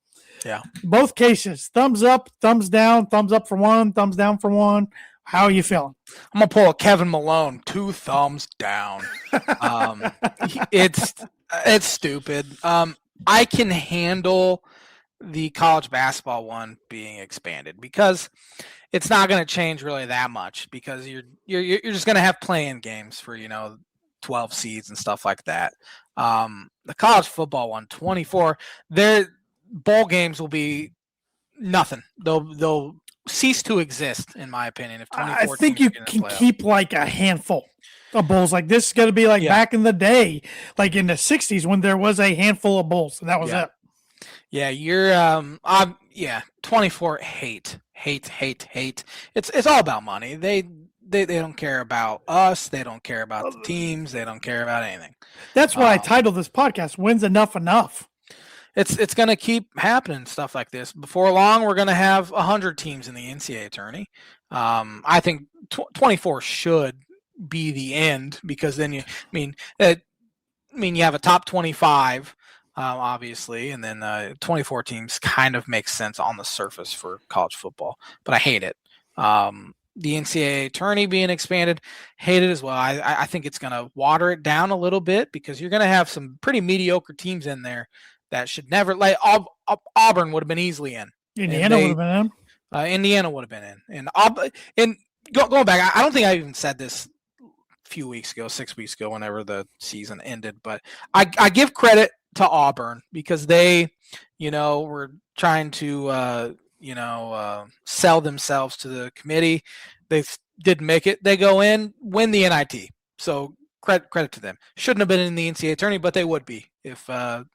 Yeah. Both cases, thumbs up, thumbs down, thumbs up for one, thumbs down for one. How are you feeling? I'm going to pull a Kevin Malone, 2 thumbs down. It's stupid. I can handle the college basketball one being expanded because it's not going to change really that much because you're just going to have playing games for, 12 seeds and stuff like that. The college football one, 24, their bowl games will be nothing. They'll cease to exist, in my opinion. If I think you can keep like a handful of bowls. Like this is going to be like back in the day, like in the 60s when there was a handful of bowls, and that was it. Yeah, you're 24 hate. It's all about money. They don't care about us. They don't care about the teams. They don't care about anything. That's why I titled this podcast "When's Enough." It's going to keep happening, stuff like this. Before long, we're going to have 100 teams in the NCAA tourney. I think 24 should be the end because then you have a top 25, obviously, and then 24 teams kind of makes sense on the surface for college football, but I hate it. The NCAA tourney being expanded, hate it as well. I think it's going to water it down a little bit because you're going to have some pretty mediocre teams in there that should never, like Auburn would have been easily in. Indiana would have been in. Indiana would have been in. And going back, I don't think I even said this a few weeks ago, 6 weeks ago, whenever the season ended, but I give credit to Auburn because they, were trying to, sell themselves to the committee. They didn't make it. They go in, win the NIT. So credit to them. Shouldn't have been in the NCAA tourney, but they would be if the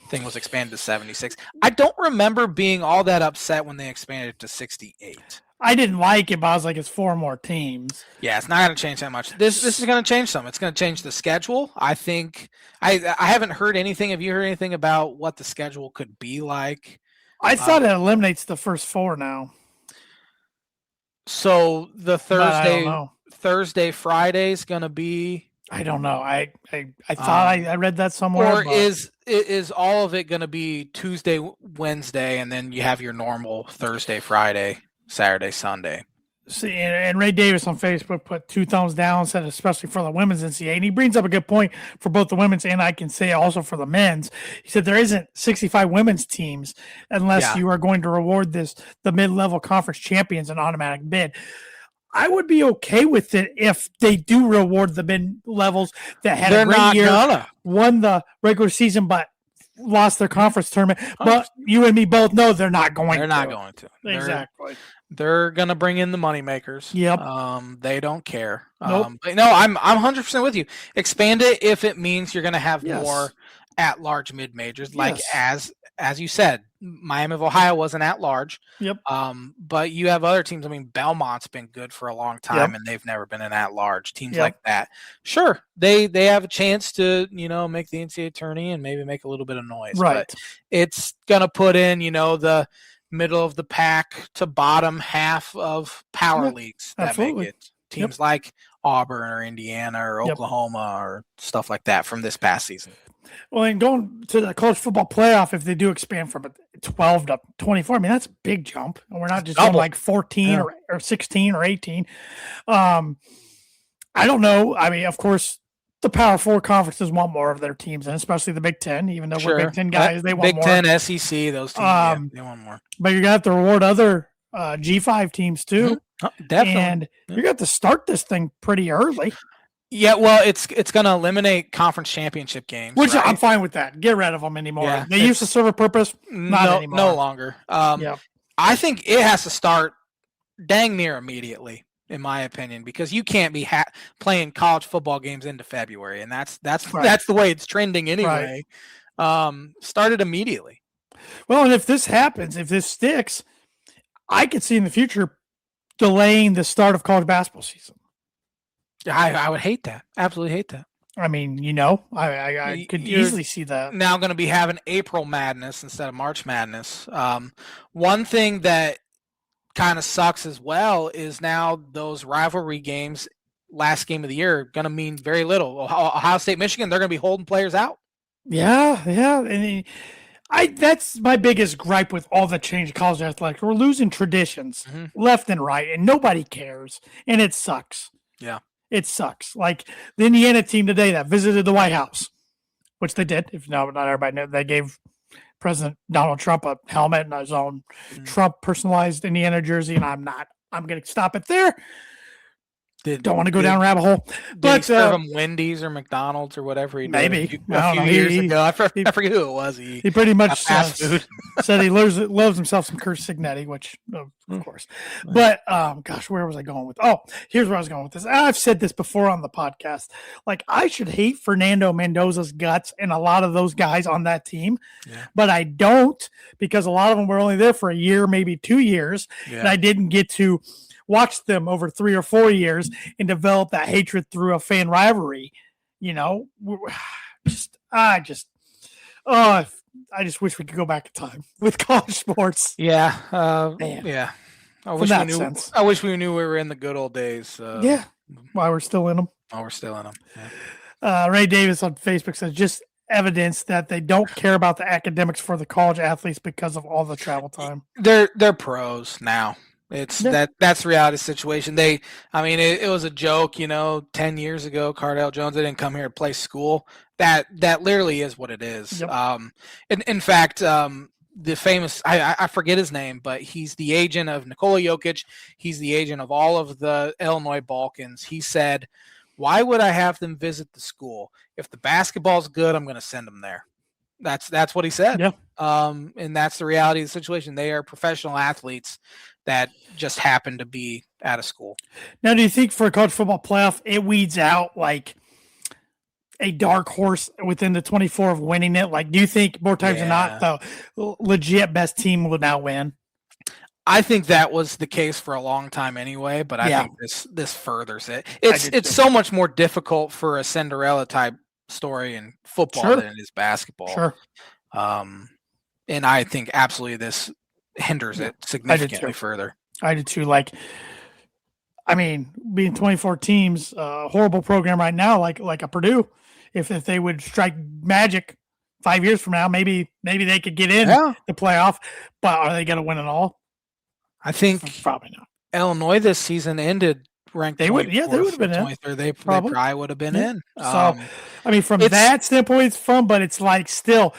thing was expanded to 76. I don't remember being all that upset when they expanded to 68. I didn't like it, but I was like, it's 4 more teams. Yeah, it's not going to change that much. This is going to change some. It's going to change the schedule. I think I haven't heard anything. Have you heard anything about what the schedule could be like? I thought it eliminates the first 4 now. So the Thursday, Friday is going to be. I don't know. I thought I read that somewhere. Or is all of it going to be Tuesday, Wednesday, and then you have your normal Thursday, Friday, Saturday, Sunday? See, and Ray Davis on Facebook put 2 thumbs down, said especially for the women's NCAA. And he brings up a good point for both the women's and I can say also for the men's. He said there isn't 65 women's teams unless you are going to reward the mid-level conference champions an automatic bid. I would be okay with it if they do reward the mid-levels that had a great year, won the regular season, but lost their conference tournament. But you and me both know they're not going to. They're not going to. Exactly. They're gonna bring in the money makers. Yep. They don't care. Nope. But no, I'm 100% with you. Expand it if it means you're gonna have more at-large mid-majors, like as you said, Miami of Ohio wasn't at-large. Yep. But you have other teams. I mean, Belmont's been good for a long time, and they've never been an at-large. Teams like that, sure, they have a chance to make the NCAA tourney and maybe make a little bit of noise. Right. But it's gonna put in the middle of the pack to bottom half of power leagues that make it. Teams like Auburn or Indiana or Oklahoma or stuff like that from this past season. Well, and going to the college football playoff, if they do expand from 12 to 24, I mean, that's a big jump. And we're not just going like 14 or 16 or 18. I don't know. I mean, of course, the Power Four conferences want more of their teams, and especially the Big Ten, even though we're Big Ten guys, they want more. Big Ten, SEC, those teams, they want more. But you're going to have to reward other G5 teams too. Definitely. And you're going to have to start this thing pretty early. Yeah, well, it's going to eliminate conference championship games. Which I'm fine with that. Get rid of them anymore. Yeah, they used to serve a purpose. Not anymore. No longer. I think it has to start dang near immediately, in my opinion, because you can't be playing college football games into February, and that's the way it's trending anyway. Start it immediately. Well, and if this happens, if this sticks, I could see in the future delaying the start of college basketball season. I would hate that. Absolutely hate that. I mean, I could easily see that. Now going to be having April Madness instead of March Madness. One thing that kind of sucks as well is now those rivalry games, last game of the year, going to mean very little. Ohio State, Michigan, they're going to be holding players out. Yeah. And that's my biggest gripe with all the change in college athletics. We're losing traditions left and right, and nobody cares, and it sucks. Yeah. It sucks. Like the Indiana team today that visited the White House, which they did. If not everybody knew, they gave President Donald Trump a helmet and his own Trump personalized Indiana jersey. And I'm going to stop it there. Don't want to go down a rabbit hole. But he serve him Wendy's or McDonald's or whatever he did maybe a few years ago. I forget who it was. He pretty much said he loves himself some Kurt Signetti, which of course. But gosh, where was I going with? Oh, here's where I was going with this. I've said this before on the podcast. Like I should hate Fernando Mendoza's guts and a lot of those guys on that team, but I don't, because a lot of them were only there for a year, maybe 2 years, and I didn't get to watch them over 3 or 4 years and develop that hatred through a fan rivalry. I just wish we could go back in time with college sports. Yeah. I wish we knew we were in the good old days. While we're still in them. Yeah. Ray Davis on Facebook says just evidence that they don't care about the academics for the college athletes because of all the travel time. They're pros now. That's the reality situation. It was a joke, 10 years ago, Cardale Jones, they didn't come here to play school. That literally is what it is. Yep. In fact, the famous, I forget his name, but he's the agent of Nikola Jokic. He's the agent of all of the Illinois Balkans. He said, why would I have them visit the school? If the basketball's good, I'm going to send them there. That's what he said. Yeah. And that's the reality of the situation. They are professional athletes that just happen to be at a school. Now, do you think for a college football playoff, it weeds out like a dark horse within the 24 of winning it? Like, do you think more times than not, the legit best team will now win? I think that was the case for a long time anyway, but I think this furthers it. It's so much more difficult for a Cinderella type story in football than it is basketball. Sure. And I think absolutely this hinders it significantly further. I did too. Being 24 teams, horrible program right now, like a Purdue, if they would strike magic 5 years from now, maybe they could get in the playoff, but are they going to win it all? I think probably not. Illinois this season ended ranked. They would have been in. 23rd. They probably would have been in. So, I mean, from that standpoint, it's fun, but it's like still,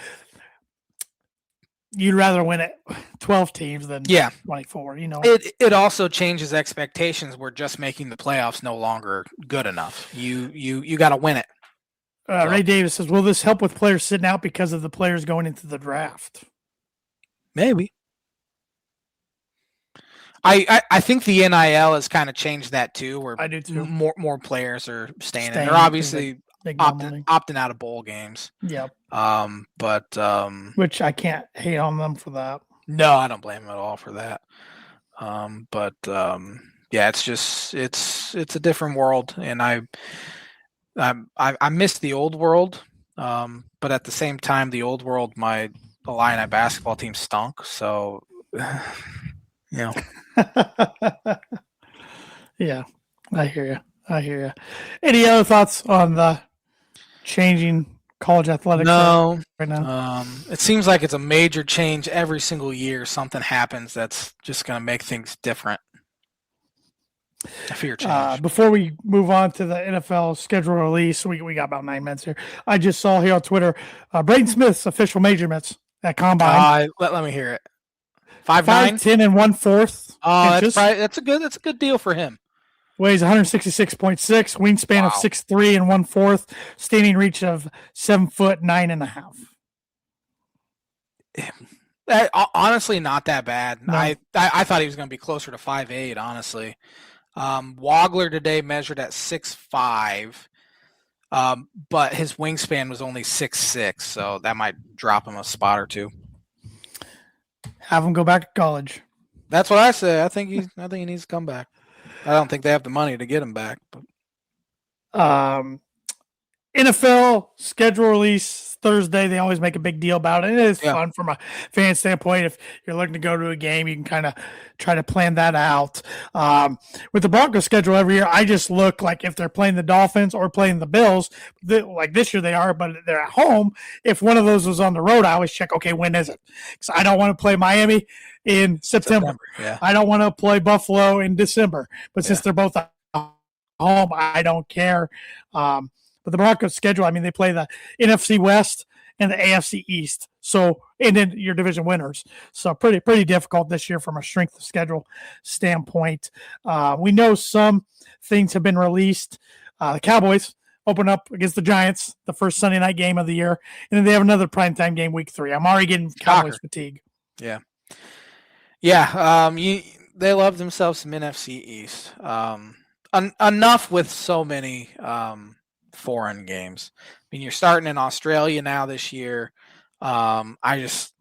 you'd rather win it 12 teams than 24. It also changes expectations. Where just making the playoffs no longer good enough. You got to win it. Ray Davis says, "Will this help with players sitting out because of the players going into the draft?" Maybe. I think the NIL has kind of changed that too, where I do too. More players are staying in. They're obviously opting out of bowl games. Yep. But which I can't hate on them for that. No, I don't blame them at all for that. Yeah, it's just it's a different world, and I miss the old world. But at the same time, the old world, my Illini basketball team stunk. So, Yeah, I hear you. Any other thoughts on the changing college athletics? No, right now. It seems like it's a major change every single year. Something happens that's just going to make things different. I fear change. Before we move on to the NFL schedule release, we got about 9 minutes here. I just saw here on Twitter, Braden Smith's official measurements at Combine. Let me hear it. 5'9", 10 and 1/4. That's a good deal for him. Weighs 166.6, wingspan of 6'3" and 1/4, standing reach of 7'9.5". Honestly, not that bad. No. I thought he was going to be closer to 5'8". Honestly, Wagler today measured at 6'5", but his wingspan was only 6'6", so that might drop him a spot or two. Have him go back to college. That's what I say. I think he needs to come back. I don't think they have the money to get him back. But NFL schedule release Thursday. They always make a big deal about it. It is fun from a fan standpoint. If you're looking to go to a game, you can kind of try to plan that out. With the Broncos schedule every year, I just look like if they're playing the Dolphins or playing the Bills, like this year they are, but they're at home. If one of those was on the road, I always check, okay, when is it? Because I don't want to play Miami in September. Yeah. I don't want to play Buffalo in December. But since they're both at home, I don't care. But the Broncos schedule, I mean, they play the NFC West and the AFC East. So, and then your division winners. So pretty difficult this year from a strength of schedule standpoint. We know some things have been released. The Cowboys open up against the Giants, the first Sunday night game of the year. And then they have another primetime game week 3. I'm already getting Cowboys fatigue. Yeah. Yeah. They love themselves some NFC East. Enough with so many foreign games. I mean, you're starting in Australia now this year. It's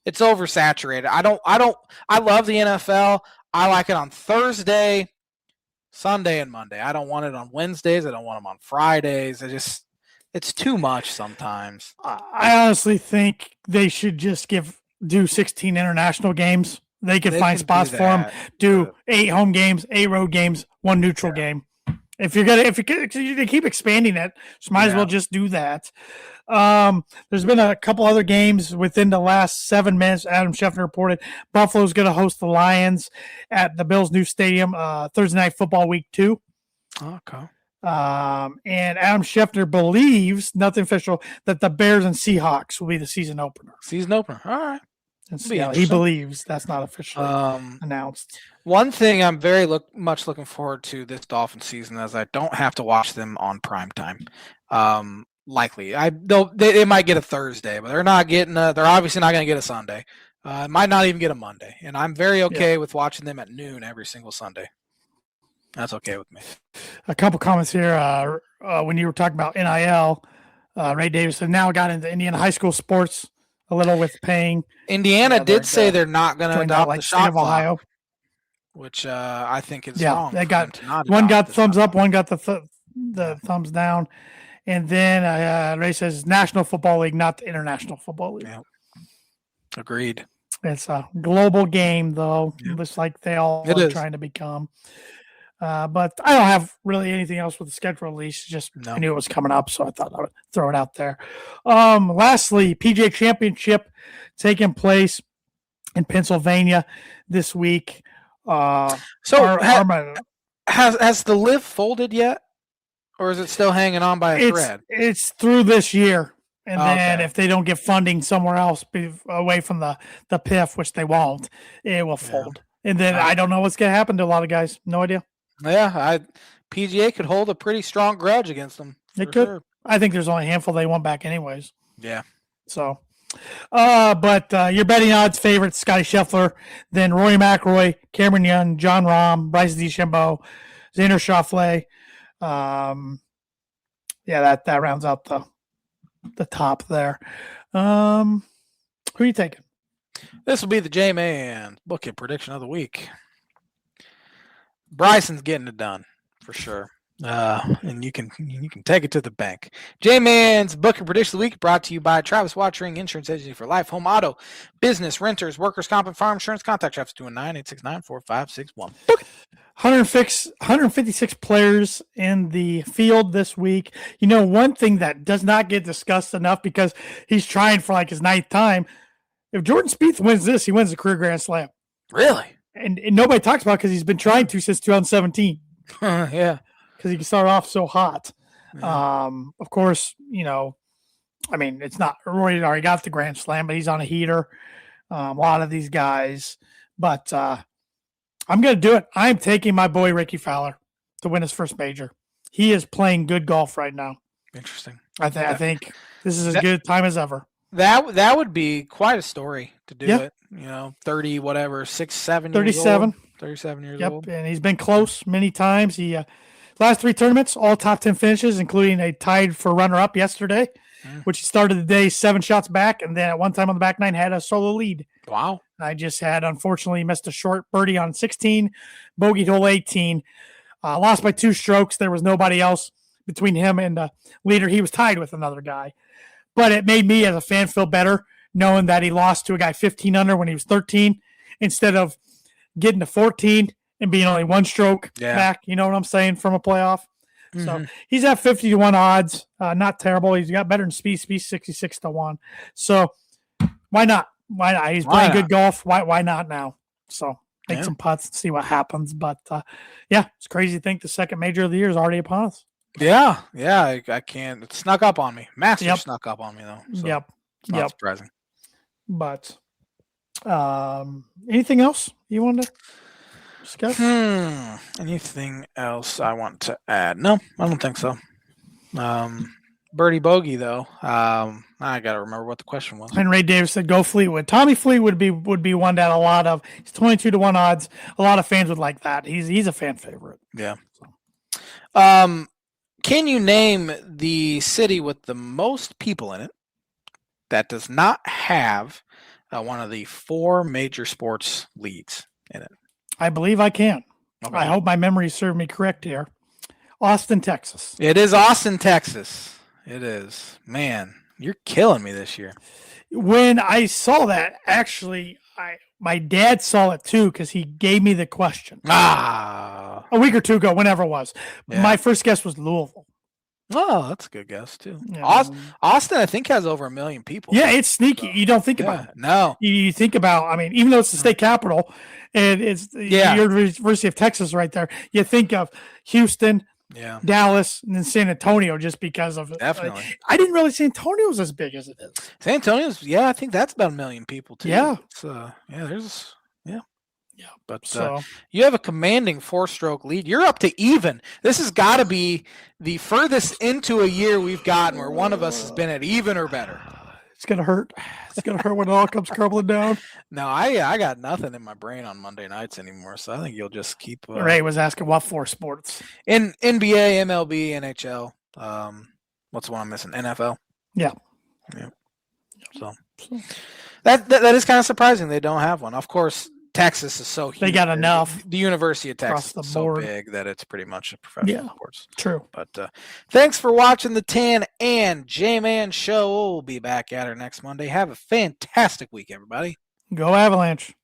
oversaturated. I love the NFL. I like it on Thursday, Sunday, and Monday. I don't want it on Wednesdays. I don't want them on Fridays. It's too much sometimes. I honestly think they should just do 16 international games. They could find spots for them. Do 8 home games, 8 road games, 1 neutral game. If you keep expanding it, so might as well just do that. There's been a couple other games within the last 7 minutes. Adam Schefter reported Buffalo's going to host the Lions at the Bills' new stadium Thursday Night Football Week 2. Okay. And Adam Schefter believes, nothing official, that the Bears and Seahawks will be the season opener. Season opener. All right. He believes that's not officially announced. One thing I'm very much looking forward to this Dolphin season is I don't have to watch them on primetime. Likely, they might get a Thursday, but they're not getting. They're obviously not going to get a Sunday. Might not even get a Monday, and I'm very okay with watching them at noon every single Sunday. That's okay with me. A couple comments here. When you were talking about NIL, Ray Davis has now got into Indiana high school sports a little with paying. Indiana did say they're not going to adopt the shot of Ohio, which I think is wrong. They got one got the thumbs up, one got the thumbs down, and then Ray says National Football League, not the International Football League. Yeah. Agreed. It's a global game, though. Yep. Looks like they all are trying to become. But I don't have really anything else with the schedule release. Just I knew it was coming up, so I thought I would throw it out there. Lastly, PGA Championship taking place in Pennsylvania this week. So Arma. has the Live folded yet, or is it still hanging on by a thread? It's through this year, and then if they don't get funding somewhere else away from the PIF, which they won't, it will fold. And then I don't know what's going to happen to a lot of guys. No idea. Yeah, PGA could hold a pretty strong grudge against them. They could. Sure. I think there's only a handful they want back anyways. Yeah. So, but your betting odds favorites, Scotty Scheffler, then Rory McIlroy, Cameron Young, John Rahm, Bryce DeChambeau, Xander Schauffele. That rounds out the top there. Who are you taking? This will be the J-Man booking prediction of the week. Bryson's getting it done for sure. And you can take it to the bank. J-Man's booking prediction of the week brought to you by Travis Wottring, insurance agency for life, home, auto, business, renters, workers' comp, and farm insurance. Contact Travis 219-869-4561. 156 players in the field this week. You know, one thing that does not get discussed enough because he's trying for like his 9th time. If Jordan Spieth wins this, he wins the career Grand Slam. Really? And nobody talks about it because he's been trying to since 2017. Yeah. Because he can start off so hot. Yeah. Of course, you know, I mean, it's not Roy already got the Grand Slam, but he's on a heater. A lot of these guys. But I'm going to do it. I'm taking my boy Ricky Fowler to win his first major. He is playing good golf right now. Interesting. I think this is as good a time as ever. That would be quite a story to do it. You know, 30, whatever, 6, 7 37. years old. 37 years old. And he's been close many times. He last 3 tournaments, all top 10 finishes, including a tied for runner-up yesterday, which he started the day 7 shots back, and then at one time on the back 9 had a solo lead. Wow. I just had, unfortunately, missed a short birdie on 16, bogeyed hole 18. Lost by 2 strokes. There was nobody else between him and the leader. He was tied with another guy. But it made me as a fan feel better knowing that he lost to a guy 15 under when he was 13 instead of getting to 14 and being only 1 stroke back. You know what I'm saying, from a playoff. Mm-hmm. So he's at 50-1 odds. Not terrible. He's got better than Spieth. Spieth 66-1. So why not? Why not? He's playing good golf. Why not now? So make some putts and see what happens. But it's crazy to think the second major of the year is already upon us. Yeah, I can't. It snuck up on me. Masters snuck up on me though. So it's not surprising. But anything else you want to discuss? Anything else I want to add? No, I don't think so. Birdie bogey though. I gotta remember what the question was. And Ray Davis said, "Go Fleetwood." Tommy Fleetwood would be one that a lot of. He's 22-1 odds. A lot of fans would like that. He's a fan favorite. Yeah. Can you name the city with the most people in it that does not have one of the 4 major sports leagues in it? I believe I can. Okay. I hope my memory served me correct here. Austin, Texas. It is Austin, Texas. It is. Man, you're killing me this year. When I saw that, actually, my dad saw it too because he gave me the question. A week or 2 ago, whenever it was. Yeah. My first guess was Louisville. Oh, that's a good guess too. Yeah. Austin, I think, has over 1 million people. Yeah, it's sneaky. You don't think about it. No. You think about, I mean, even though it's the state capital, and it's the University of Texas right there, you think of Houston, Dallas, and then San Antonio just because of it. Definitely. I didn't really San Antonio's as big as it is. San Antonio's, I think that's about 1 million people too. Yeah. It's, Yeah, but you have a commanding 4-stroke lead. You're up to even. This has got to be the furthest into a year we've gotten where one of us has been at even or better. It's gonna hurt. It's gonna hurt when it all comes crumbling down. No, I got nothing in my brain on Monday nights anymore, so I think you'll just keep. Ray was asking what 4 sports? In NBA, MLB, NHL. What's the one I'm missing? NFL. Yeah. So that is kind of surprising they don't have one. Of course. Texas is so huge. They got enough. The University of Texas is so big that it's pretty much a professional sports. True. But thanks for watching the Tan and J-Man show. We'll be back at her next Monday. Have a fantastic week, everybody. Go Avalanche.